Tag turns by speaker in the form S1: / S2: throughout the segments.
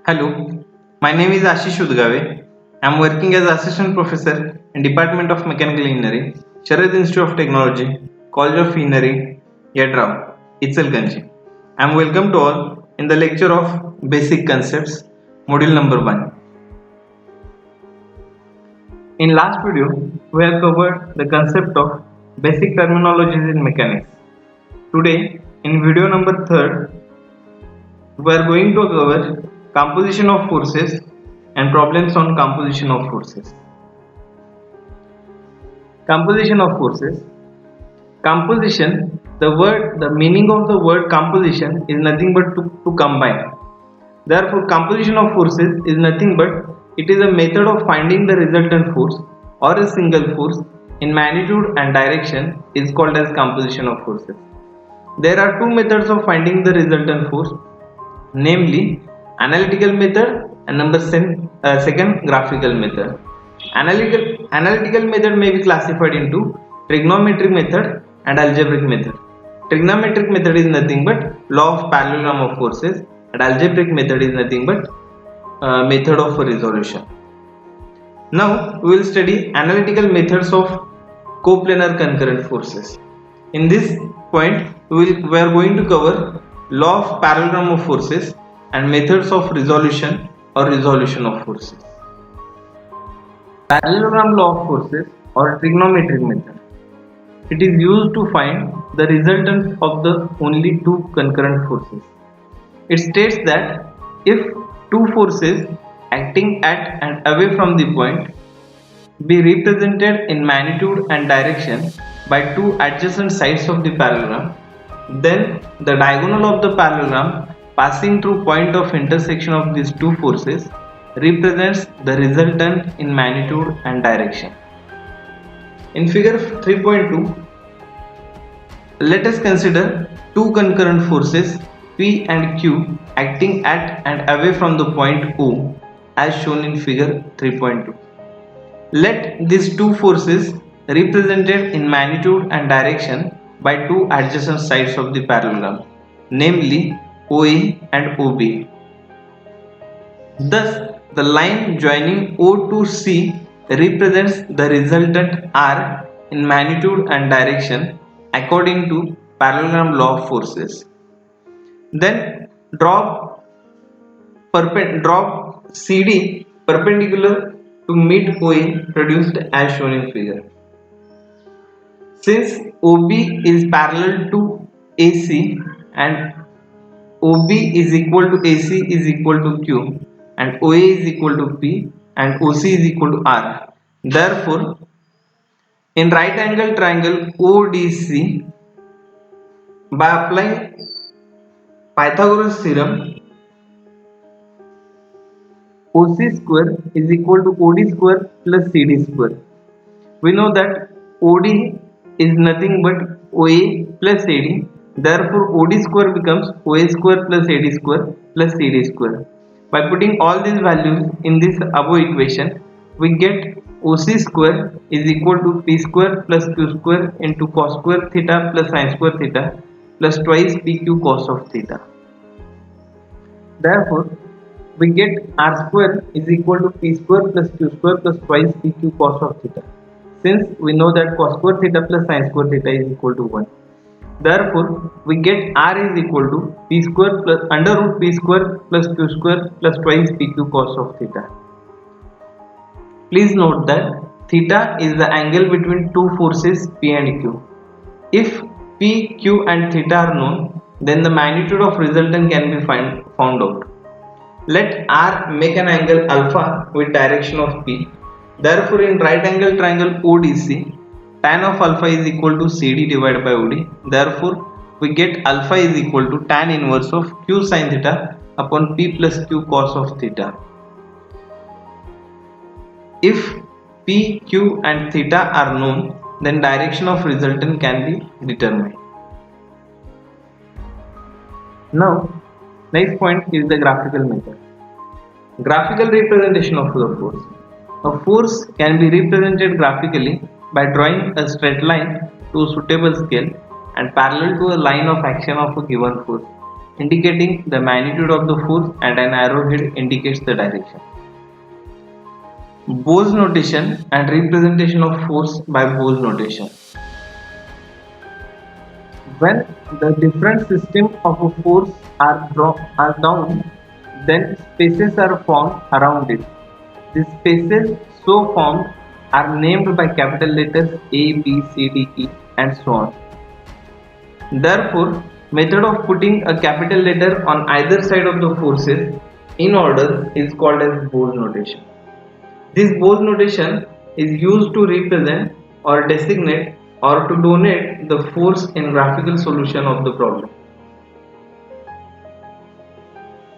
S1: Hello, my name is Ashish Udgave. I am working as Assistant Professor in Department of Mechanical Engineering, Sharad Institute of Technology, College of Engineering, Yadrao, Itzelganji. I am welcome to all in the lecture of Basic Concepts, Module number 1. In last video, we have covered the concept of basic terminologies in mechanics. Today, in video number 3, we are going to cover composition of forces and problems on composition of forces. Composition of forces. Composition, the meaning of the word composition is nothing but to combine. Therefore, composition of forces is nothing but it is a method of finding the resultant force or a single force in magnitude and direction is called as composition of forces. There are two methods of finding the resultant force, namely analytical method and second graphical method. Analytical method may be classified into trigonometric method and algebraic method. Trigonometric method is nothing but law of parallelogram of forces, and algebraic method is nothing but method of resolution. Now we will study analytical methods of coplanar concurrent forces. In this point we are going to cover law of parallelogram of forces and methods of resolution or resolution of forces. Parallelogram law of forces or trigonometric method. It is used to find the resultant of the only two concurrent forces. It states that if two forces acting at and away from the point be represented in magnitude and direction by two adjacent sides of the parallelogram, then the diagonal of the parallelogram passing through point of intersection of these two forces represents the resultant in magnitude and direction. In figure 3.2, let us consider two concurrent forces P and Q acting at and away from the point O as shown in figure 3.2. Let these two forces represented in magnitude and direction by two adjacent sides of the parallelogram, namely OA and OB. Thus, the line joining O to C represents the resultant R in magnitude and direction according to parallelogram law of forces. Then drop CD perpendicular to mid OA produced as shown in figure. Since OB is parallel to AC and OB is equal to AC is equal to Q and OA is equal to P and OC is equal to R. Therefore, in right angle triangle ODC, by applying Pythagoras theorem, OC square is equal to OD square plus CD square. We know that OD is nothing but OA plus AD. Therefore, OD square becomes OA square plus AD square plus CD square. By putting all these values in this above equation, we get OC square is equal to P square plus Q square into cos square theta plus sin square theta plus twice PQ cos of theta. Therefore, we get R square is equal to P square plus Q square plus twice PQ cos of theta. Since we know that cos square theta plus sin square theta is equal to 1. Therefore, we get R is equal to P square plus under root P square plus Q square plus twice PQ cos of theta. Please note that theta is the angle between two forces P and Q. If P, Q and theta are known, then the magnitude of resultant can be found out. Let R make an angle alpha with direction of P. Therefore, in right angle triangle ODC, tan of alpha is equal to CD divided by OD. Therefore, we get alpha is equal to tan inverse of Q sin theta upon P plus Q cos of theta. If P, Q and theta are known, then direction of resultant can be determined. Now, next point is the graphical method. Graphical representation of the force. A force can be represented graphically by drawing a straight line to a suitable scale and parallel to a line of action of a given force. indicating the magnitude of the force, and an arrowhead indicates the direction. Bose notation and representation of force by Bose notation. When the different systems of a force are down, then spaces are formed around it. These spaces so formed are named by capital letters A, B, C, D, E, and so on. Therefore, method of putting a capital letter on either side of the forces in order is called as Bose notation. This Bose notation is used to represent or designate or to denote the force in graphical solution of the problem.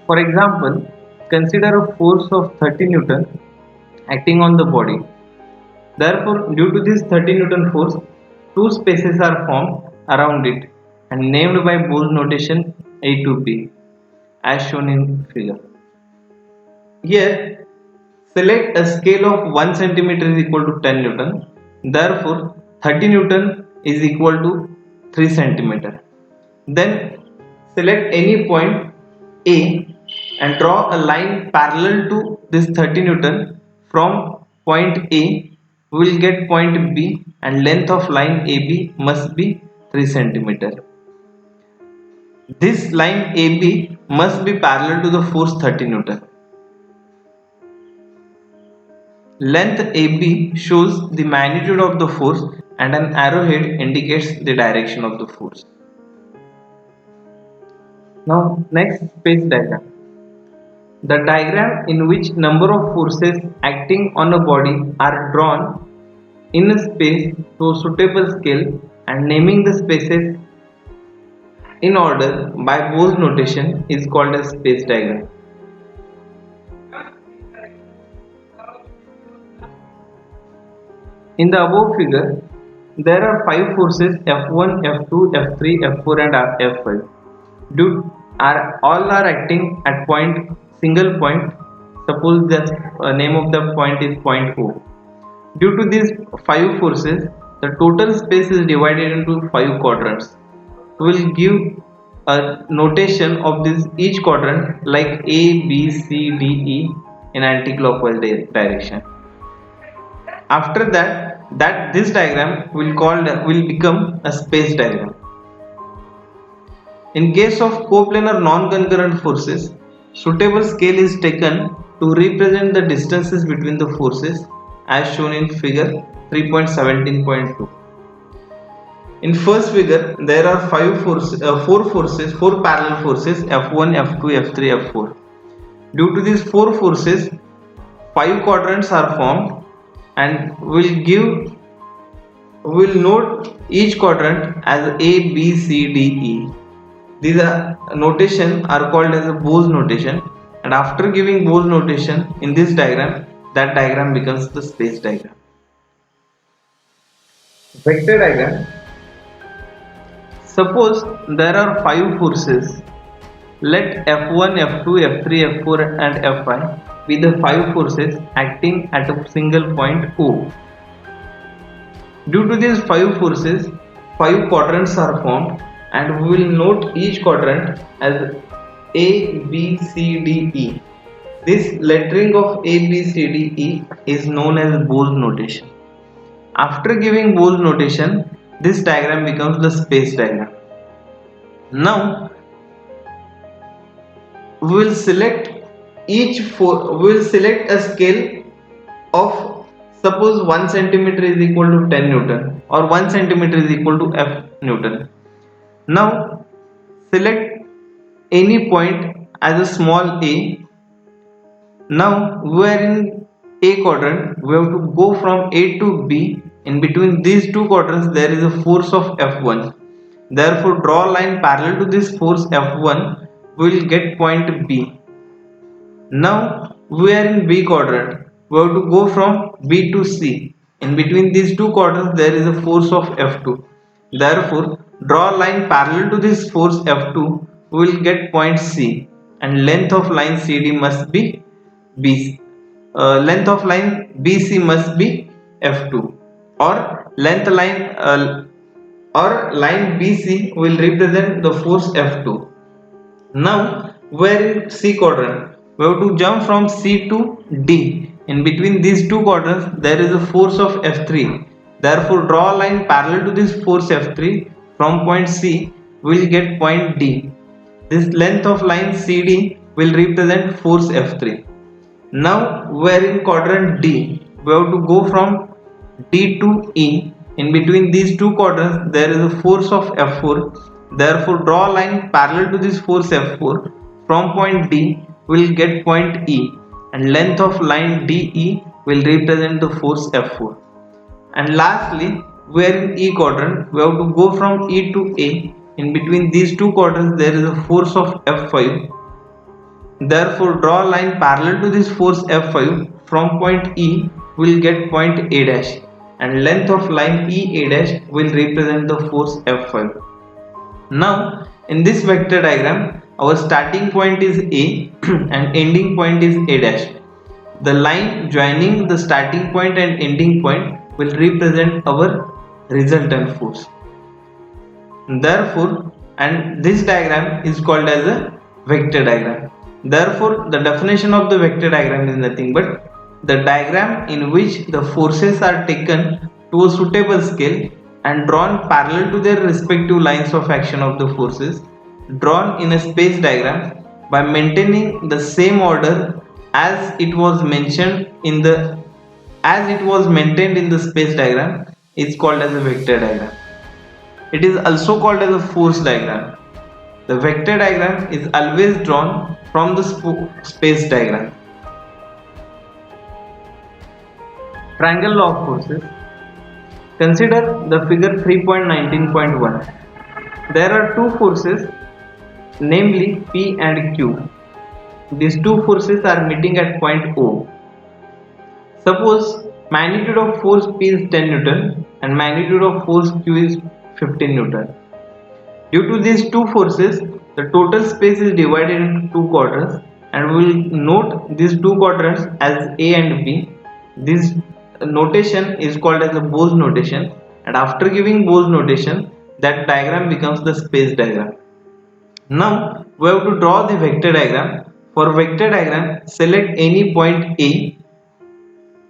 S1: For example, consider a force of 30 Newton acting on the body. Therefore, due to this 30 Newton force, two spaces are formed around it and named by Bose notation A to B as shown in figure. Here, select a scale of 1 centimeter is equal to 10 Newton. Therefore, 30 Newton is equal to 3 centimeter. Then select any point A and draw a line parallel to this 30 Newton. From point A we will get point B, and length of line AB must be 3 centimeter. This line AB must be parallel to the force 30 Newton. Length AB shows the magnitude of the force, and an arrowhead indicates the direction of the force. Now next space diagram. The diagram in which number of forces acting on a body are drawn in a space to a suitable scale and naming the spaces in order by Bose notation is called as space diagram. In the above figure, there are 5 forces F1, F2, F3, F4 and F5. All are acting at single point. Suppose the name of the point is point O. Due to these 5 forces, the total space is divided into 5 quadrants. We will give a notation of each quadrant like A, B, C, D, E in anti-clockwise direction. After that this diagram will become a space diagram. In case of coplanar non-concurrent forces, suitable scale is taken to represent the distances between the forces as shown in figure 3.17.2. In first figure, there are 4 parallel forces F1, F2, F3, F4. Due to these 4 forces, 5 quadrants are formed, and we'll note each quadrant as A, B, C, D, E. These notation are called as a Bose notation, and after giving Bose notation in this diagram, that diagram becomes the space diagram. Vector diagram. Suppose there are 5 forces. Let F1, F2, F3, F4 and F5 be the 5 forces acting at a single point O. Due to these 5 forces, 5 quadrants are formed, and we will note each quadrant as A, B, C, D, E. This lettering of A, B, C, D, E is known as Bose notation. After giving Bose notation, this diagram becomes the space diagram. Now we will select a scale of, suppose 1 centimeter is equal to 10 Newton or 1 centimeter is equal to F Newton. Now select any point as a small a. Now we are in A quadrant. We have to go from A to B. In between these two quadrants there is a force of F1. Therefore draw a line parallel to this force F1. We will get point B. Now we are in B quadrant. We have to go from B to C. In between these two quadrants there is a force of F2. Therefore draw a line parallel to this force F2. We will get point C, and length of line CD must be BC. Length of line BC must be F2, or line BC will represent the force F2. Now we are in C quadrant. We have to jump from C to D. In between these two quadrants there is a force of F3. Therefore draw a line parallel to this force F3 from point C. We will get point D. This length of line CD will represent force F3. Now we are in quadrant D. We have to go from D to E. In between these two quadrants there is a force of F4. Therefore draw a line parallel to this force F4. From point D we will get point E, and length of line DE will represent the force F4. And lastly, we are in E quadrant. We have to go from E to A. In between these two quadrants there is a force of F5. Therefore draw a line parallel to this force F5. From point E we will get point A dash, and length of line EA dash will represent the force F5. Now in this vector diagram our starting point is A and ending point is A dash. The line joining the starting point and ending point will represent our resultant force. Therefore, and this diagram is called as a vector diagram. Therefore, the definition of the vector diagram is nothing but the diagram in which the forces are taken to a suitable scale and drawn parallel to their respective lines of action of the forces, drawn in a space diagram by maintaining the same order as it was mentioned in the maintained in the space diagram, is called as a vector diagram. It is also called as a force diagram. The vector diagram is always drawn from the space diagram. Triangle law of forces. Consider the figure 3.19.1. There are two forces, namely P and Q. These two forces are meeting at point O. Suppose magnitude of force P is 10 Newton and magnitude of force Q is 15 Newton. Due to these two forces, the total space is divided into two quadrants, and we will note these two quadrants as A and B. This notation is called as a Bose notation, and after giving Bose notation, that diagram becomes the space diagram. Now we have to draw the vector diagram. For vector diagram, select any point A.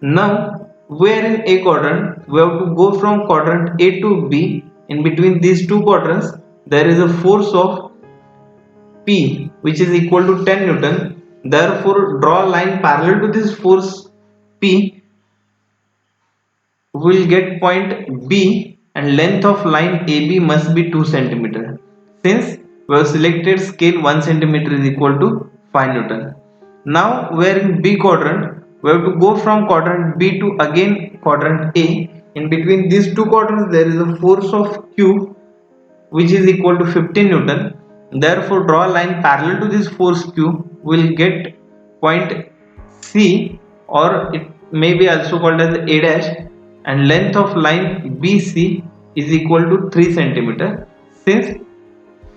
S1: Now we are in A quadrant. We have to go from quadrant A to B. In between these two quadrants there is a force of P which is equal to 10 Newton. Therefore draw a line parallel to this force P. We will get point B, and length of line AB must be 2 cm. Since we have selected scale 1 cm is equal to 5 Newton. Now we are in B quadrant. We have to go from quadrant B to again quadrant A. In between these two quadrants there is a force of Q which is equal to 15 Newton. Therefore draw a line parallel to this force Q. We will get point C, or it may be also called as A dash, and length of line BC is equal to 3 cm. Since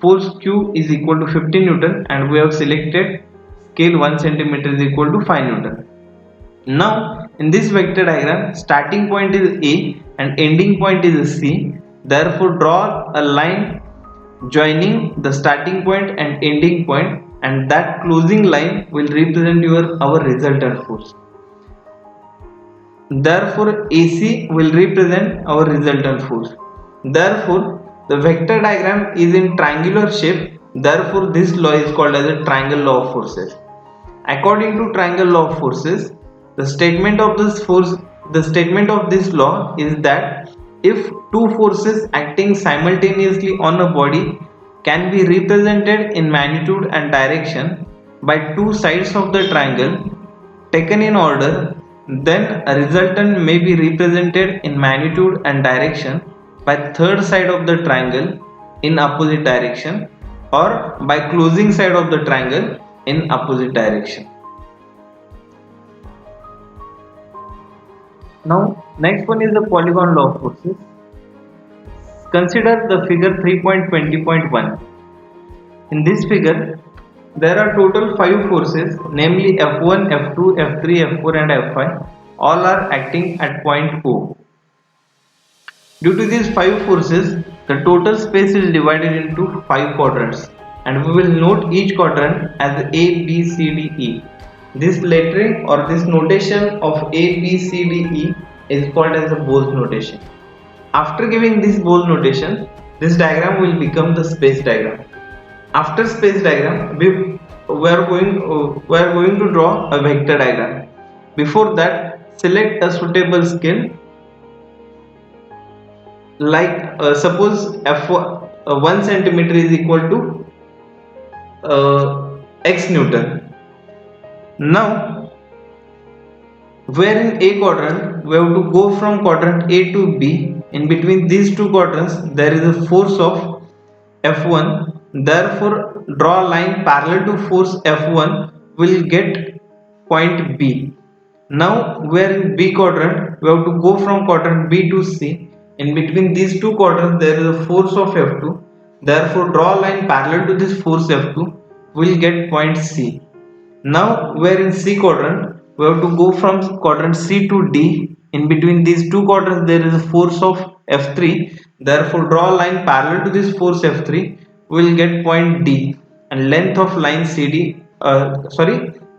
S1: force Q is equal to 15 Newton and we have selected scale 1 cm is equal to 5 Newton. Now in this vector diagram, starting point is A and ending point is C. Therefore draw a line joining the starting point and ending point, and that closing line will represent our resultant force. Therefore AC will represent our resultant force. Therefore the vector diagram is in triangular shape. Therefore this law is called as a triangle law of forces. According to triangle law of forces, the statement of this law is that if two forces acting simultaneously on a body can be represented in magnitude and direction by two sides of the triangle taken in order, then a resultant may be represented in magnitude and direction by third side of the triangle in opposite direction, or by closing side of the triangle in opposite direction. Now next one is the polygon law of forces. Consider the figure 3.20.1. In this figure there are total 5 forces, namely F1, F2, F3, F4 and F5. All are acting at point O. Due to these 5 forces, the total space is divided into 5 quadrants. and we will note each quadrant as A, B, C, D, E. This lettering or this notation of A, B, C, D, E is called as a Bose notation. After giving this Bose notation, this diagram will become the space diagram. After space diagram, we are going to draw a vector diagram. Before that, select a suitable scale, like suppose f1 1 centimeter is equal to x Newton. Now, where in A quadrant, we have to go from quadrant A to B. In between these two quadrants, there is a force of F1. Therefore, draw a line parallel to force F1 will get point B. Now, where in B quadrant, we have to go from quadrant B to C. In between these two quadrants, there is a force of F2. Therefore, draw a line parallel to this force F2 will get point C. Now, where in C quadrant, we have to go from quadrant C to D. In between these two quadrants, there is a force of F3. Therefore, draw a line parallel to this force F3. We will get point D, and length of line CD.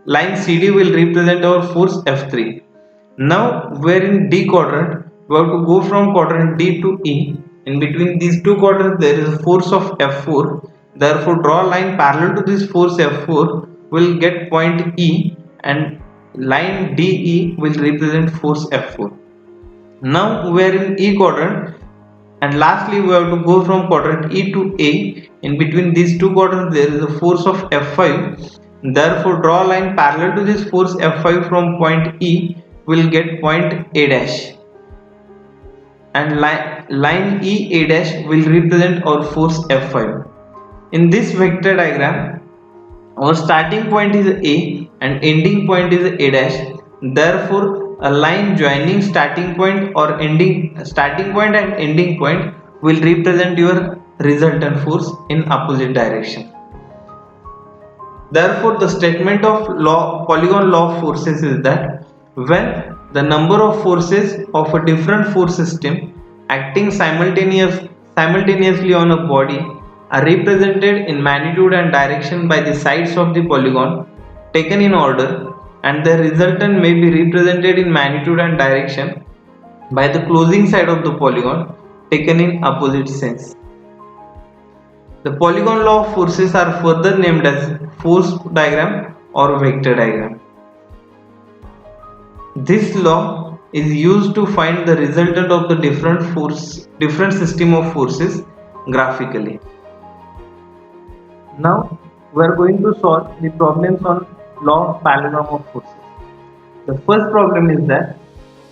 S1: Line CD will represent our force F3. Now, where in D quadrant, we have to go from quadrant D to E. In between these two quadrants, there is a force of F4. Therefore, draw a line parallel to this force F4 will get point E, and line DE will represent force F4. Now we are in E quadrant, and lastly we have to go from quadrant E to A. In between these two quadrants there is a force of F5. Therefore, draw a line parallel to this force F5 from point E will get point A dash, and line E A dash will represent our force F5. In this vector diagram, our starting point is A and ending point is A dash. Therefore, a line joining starting point or starting point and ending point will represent your resultant force in opposite direction. Therefore, the statement of polygon law of forces is that when the number of forces of a different force system acting simultaneously on a body are represented in magnitude and direction by the sides of the polygon taken in order, and the resultant may be represented in magnitude and direction by the closing side of the polygon taken in opposite sense. The polygon law of forces are further named as force diagram or vector diagram. This law is used to find the resultant of the different system of forces graphically. Now we are going to solve the problems on law of parallelogram of forces. The first problem is that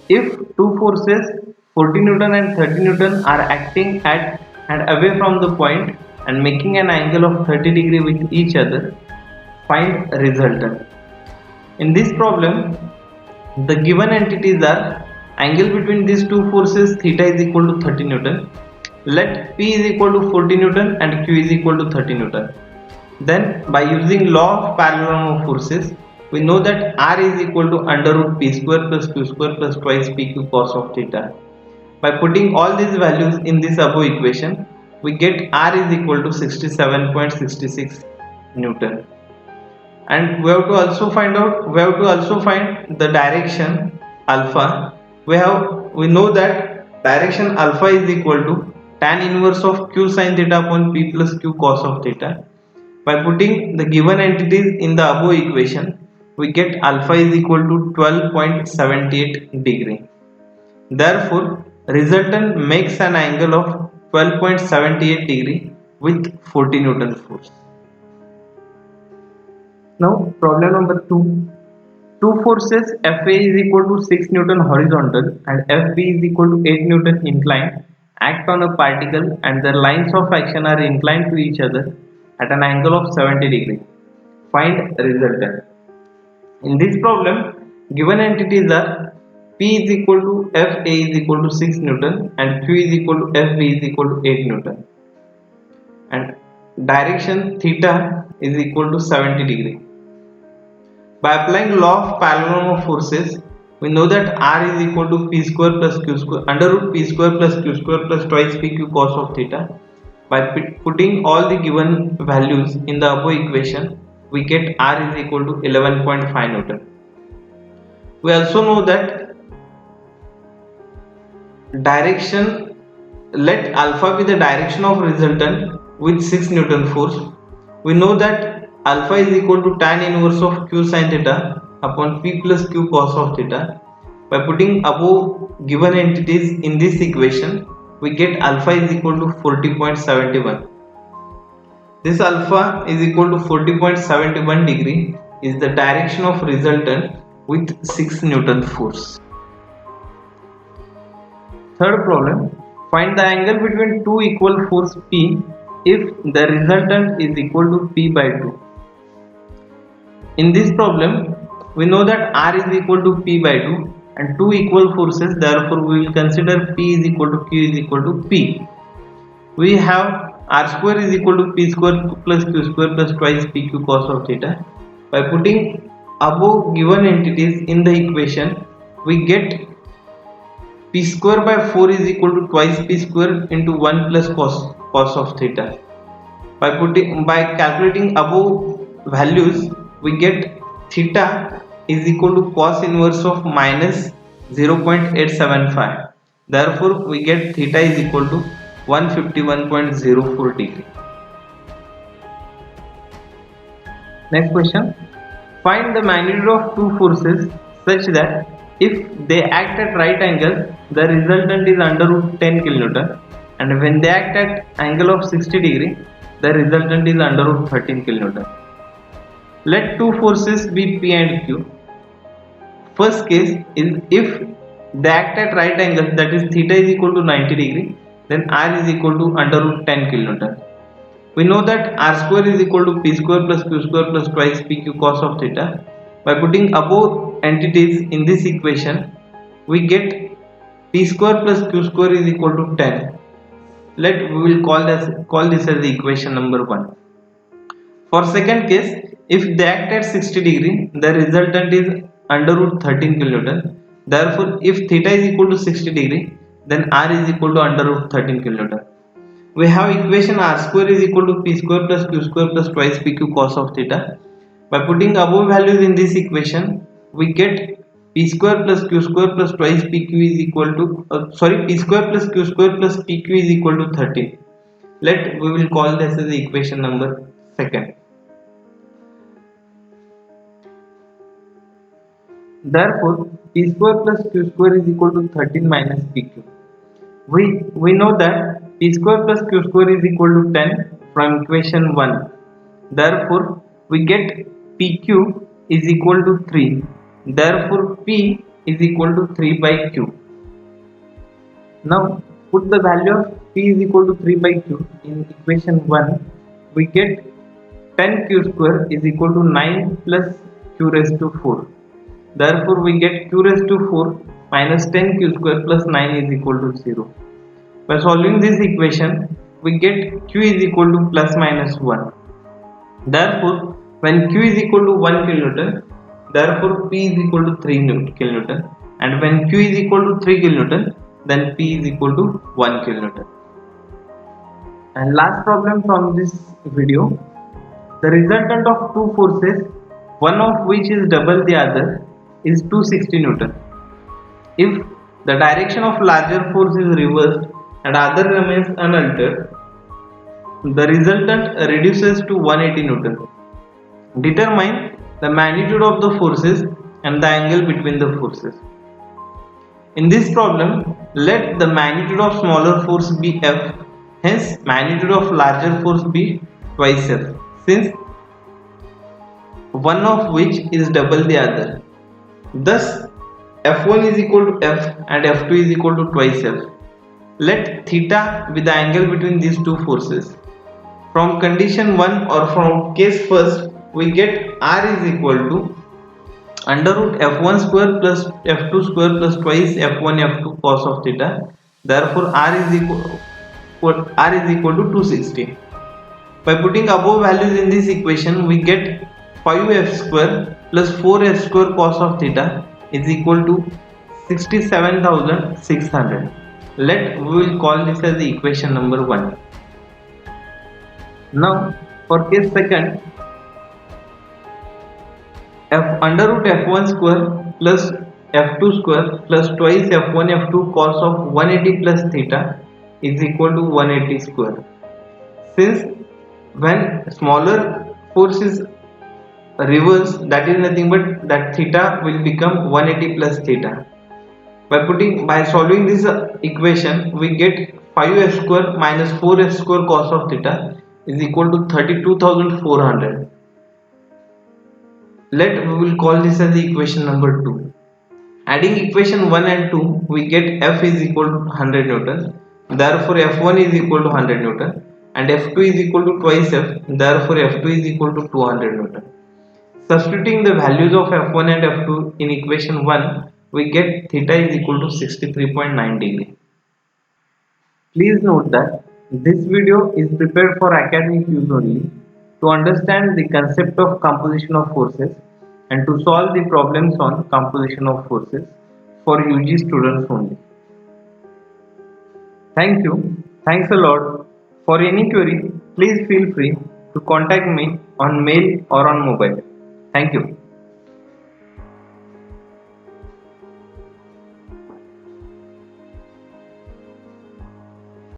S1: if two forces 40 Newton and 30 Newton are acting at and away from the point and making an angle of 30 degree with each other, find resultant. In this problem, the given entities are angle between these two forces theta is equal to 30 Newton. Let P is equal to 40 Newton and Q is equal to 30 Newton. Then by using law of parallelogram of forces, we know that R is equal to under root P square plus Q square plus twice PQ cos of theta. By putting all these values in this above equation, we get R is equal to 67.66 Newton. And we have to also find the direction alpha. We know that direction alpha is equal to tan inverse of Q sin theta upon P plus Q cos of theta. By putting the given entities in the above equation, we get alpha is equal to 12.78 degree. Therefore, resultant makes an angle of 12.78 degree with 40 Newton force. Now problem number 2. Two forces Fa is equal to 6 Newton horizontal and Fb is equal to 8 Newton inclined act on a particle, and their lines of action are inclined to each other at an angle of 70 degree. Find resultant. In this problem, given entities are P is equal to Fa is equal to 6 Newton and Q is equal to Fb is equal to 8 Newton, and direction theta is equal to 70 degree. By applying law of parallelogram of forces, we know that R is equal to P square plus Q square under root P square plus Q square plus twice PQ cos of theta. By putting all the given values in the above equation, we get R is equal to 11.5 Newton. We also know that direction, let alpha be the direction of resultant with 6 Newton force. We know that alpha is equal to tan inverse of q sin theta upon p plus q cos of theta. By putting above given entities in this equation, we get alpha is equal to 40.71. This alpha is equal to 40.71 degree is the direction of resultant with 6 Newton force. Third problem, find the angle between two equal force P if the resultant is equal to P by 2. In this problem, we know that R is equal to P by 2 and two equal forces, therefore we will consider P is equal to Q is equal to P. We have R square is equal to P square plus Q square plus twice PQ cos of theta. By putting above given entities in the equation, we get P square by 4 is equal to twice P square into 1 plus cos of theta. By calculating above values, we get theta is equal to cos inverse of minus 0.875. Therefore, we get theta is equal to 151.04 degree. Next question. Find the magnitude of two forces such that if they act at right angles, the resultant is under root 10 kilonewton, and when they act at angle of 60 degree, the resultant is under root 13 kilonewton. Let two forces be P and Q. First case is if they act at right angles, that is theta is equal to 90 degree, then R is equal to under root 10 kilonewton. We know that R square is equal to P square plus Q square plus twice PQ cos of theta. By putting above entities in this equation, we get P square plus Q square is equal to 10. We will call this as the equation number 1. For second case, if they act at 60 degree, the resultant is under root 13 kilonewton. Therefore, if theta is equal to 60 degree, then R is equal to under root 13 kilonewton. We have equation R square is equal to P square plus Q square plus twice PQ cos of theta. By putting above values in this equation, we get P square plus Q square plus twice PQ is equal to P square plus Q square plus PQ is equal to 13. We will call this as the equation number 2. Therefore, P square plus Q square is equal to 13 minus PQ. We know that P square plus Q square is equal to 10 from equation 1. Therefore, we get PQ is equal to 3. Therefore, P is equal to 3 by Q. Now, put the value of P is equal to 3 by Q in equation 1. We get 10 Q square is equal to 9 plus Q raised to 4. Therefore, we get Q raised to 4 minus 10 Q square plus 9 is equal to 0. By solving this equation, we get Q is equal to plus minus 1. Therefore, when Q is equal to 1 kilonewton, therefore P is equal to 3 kilonewton, and when Q is equal to 3 kilonewton, then P is equal to 1 kilonewton. And last problem from this video, the resultant of two forces, one of which is double the other, is 260 Newton. If the direction of larger force is reversed and other remains unaltered, the resultant reduces to 180 Newton. Determine the magnitude of the forces and the angle between the forces. In this problem, let the magnitude of smaller force be F, hence magnitude of larger force be twice F, since one of which is double the other. Thus, F1 is equal to F and F2 is equal to twice F. Let theta be the angle between these two forces. From condition 1 or from case first, we get R is equal to under root F1 square plus F2 square plus twice F1 F2 cos of theta. Therefore, R is equal to 260. By putting above values in this equation, we get 5F square plus 4F square cos of theta is equal to 67,600. We will call this as the equation number 1. Now for case second, f under root f1 square plus f2 square plus twice f1 f2 cos of 180 plus theta is equal to 180 square. Since when smaller force is reversed, that is nothing but that theta will become 180 plus theta. By solving this equation, we get 5s square minus 4s square cos of theta is equal to 32,400. We will call this as the equation number 2. Adding equation 1 and 2, we get F is equal to 100 Newton. Therefore, F1 is equal to 100 Newton and F2 is equal to twice F. Therefore, F2 is equal to 200 Newton. Substituting the values of F1 and F2 in equation 1, we get theta is equal to 63.9 degree. Please note that this video is prepared for academic use only. To understand the concept of composition of forces and to solve the problems on composition of forces for UG students only. Thank you. Thanks a lot. For any query, please feel free to contact me on mail or on mobile. Thank you.